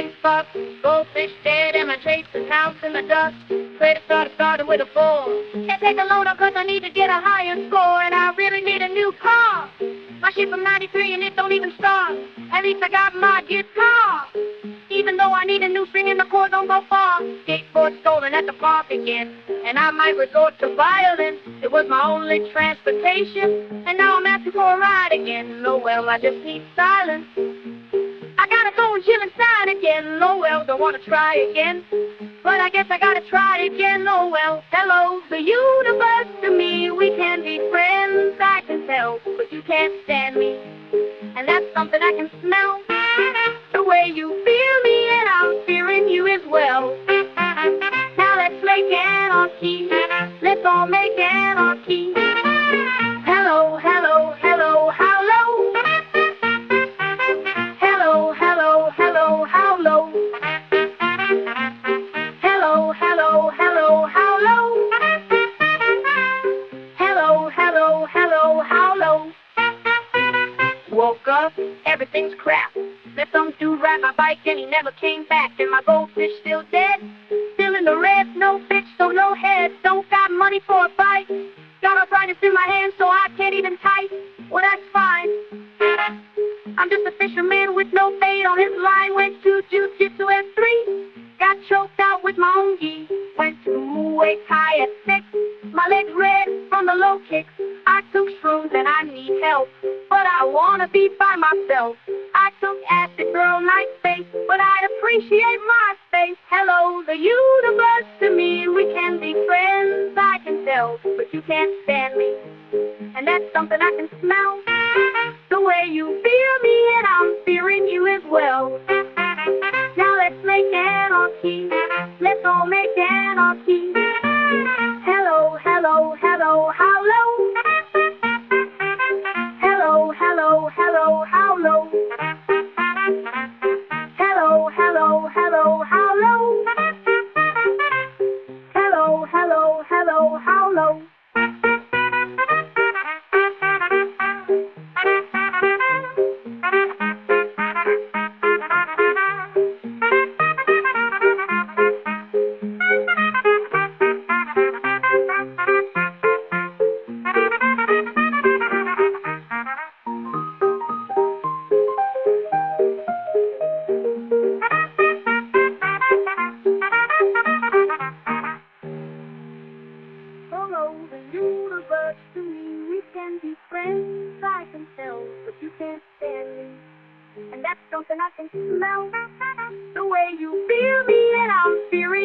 Everything's fucked, goldfish dead, and my traces house in the dust. Credit started with a 4. Can't take a loan cause I need to get a higher score, and I really need a new car. My shit from 93 and it don't even start. At least I got my guitar. Even though I need a new string and the chords don't go far. Skateboard stolen at the park again, and I might resort to violence. It was my only transportation, and now I'm asking for a ride again. Oh well, I just need silence. I gotta go and chill inside again. Oh well, don't wanna try again, but I guess I gotta try again. Oh well, hello, the universe to me. We can be friends, I can tell, but you can't stand me, and that's something I can smell. The way you feel me, and I'm fearing you as well. Now let's make anarchy. Let's all make anarchy. Hello, hello, hello, hello. Hello, hello, hello, hello. Hello, hello, hello, hello. Hello, hello, hello, hello. Woke up, everything's crap. Let some dude ride my bike and he never came back. And my goldfish still dead, still in the red. No fish, so no head. Don't got money for a bite. Got arthritis in my hands, so I can't even type. Well, that's fine. I'm just a fisherman with no bait on his line. Went to jiu-jitsu at 3. Got choked out with my own gi. Went to Muay Thai at 6. My legs red from the low kicks. I took shrooms and I need help, but I wanna be by myself. I took acid, girl, nice face, but I appreciate my space. Hello, the universe to me. We can be friends, I can tell, but you can't stand me, and that's something I can smell. The way you feel me, and I'm fearing you as well. Now let's make anarchy. Let's all make anarchy. Hello, hello, hello, hello. Hello, hello, hello, hello. Hello, hello, hello, hello. Hello, hello, hello, hello. Hello, the universe to me. We can be friends, I can tell, but you can't stand me, and that's something I can smell. The way you feel me, and I'm fearing